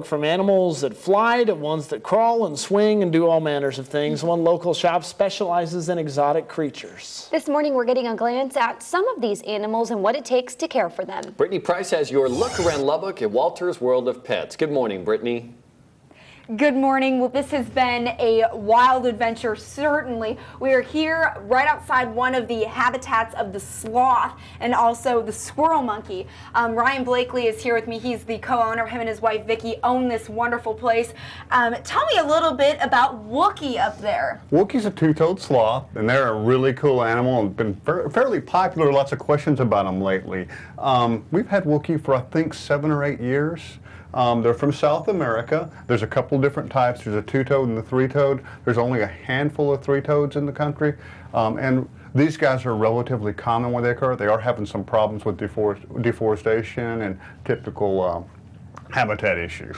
look from animals that fly to ones that crawl and swing and do all manners of things. One local shop specializes in exotic creatures. This morning, we're getting a glance at some of these animals and what it takes to care for them. Brittany Price has your look around Lubbock at Walter's World of Pets. Good morning, Brittany. Good morning. Well, this has been a wild adventure, certainly. We are here right outside one of the habitats of the sloth and also the squirrel monkey. Ryan Blakely is here with me. He's the co-owner. Him and his wife, Vicki, own this wonderful place. Tell me a little bit about Wookie up there. Wookie's a two-toed sloth, and they're a really cool animal and been fairly popular. Lots of questions about them lately. We've had Wookie for, I think, 7 or 8 years. They're from South America. There's a couple different types. There's a two-toed and a three-toed. There's only a handful of three-toads in the country. And these guys are relatively common when they occur. They are having some problems with deforestation and typical habitat issues.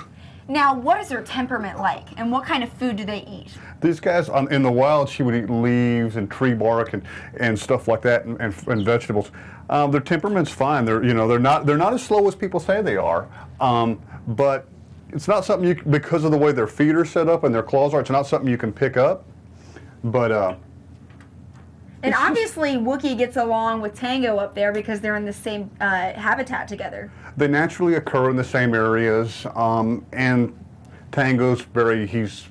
Now, what is their temperament like, and what kind of food do they eat? These guys, in the wild, she would eat leaves and tree bark and stuff like that, and vegetables. Their temperament's fine. They're not as slow as people say they are, but it's not something because of the way their feet are set up and their claws are. It's not something you can pick up, but. And obviously, Wookie gets along with Tango up there because they're in the same habitat together. They naturally occur in the same areas, and Tango's he's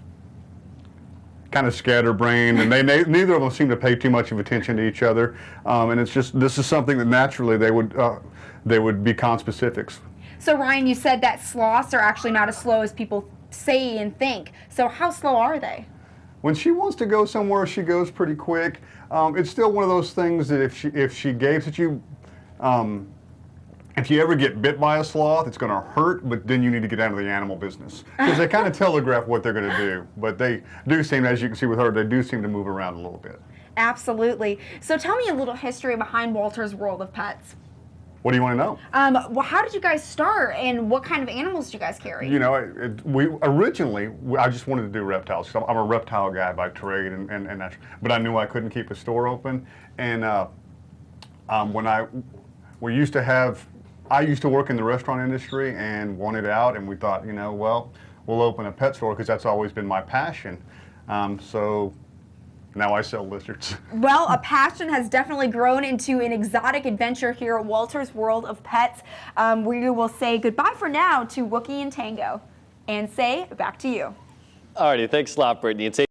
kind of scatterbrained, and neither of them seem to pay too much of attention to each other. And it's just, this is something that naturally they would be conspecifics. So Ryan, you said that sloths are actually not as slow as people say and think. So how slow are they? When she wants to go somewhere, she goes pretty quick. It's still one of those things that if she gapes at you, if you ever get bit by a sloth, it's going to hurt, but then you need to get out of the animal business. Because they kind of telegraph what they're going to do. But they do seem, as you can see with her, they do seem to move around a little bit. Absolutely. So tell me a little history behind Walter's World of Pets. What do you want to know? Well, how did you guys start, and what kind of animals do you guys carry? You know, originally I just wanted to do reptiles. So I'm a reptile guy by trade, but I knew I couldn't keep a store open. And I used to work in the restaurant industry and wanted out, and we thought, well, we'll open a pet store because that's always been my passion. So now I sell lizards. Well, a passion has definitely grown into an exotic adventure here at Walter's World of Pets. We will say goodbye for now to Wookie and Tango and say back to you. Alrighty, thanks a lot, Brittany. And say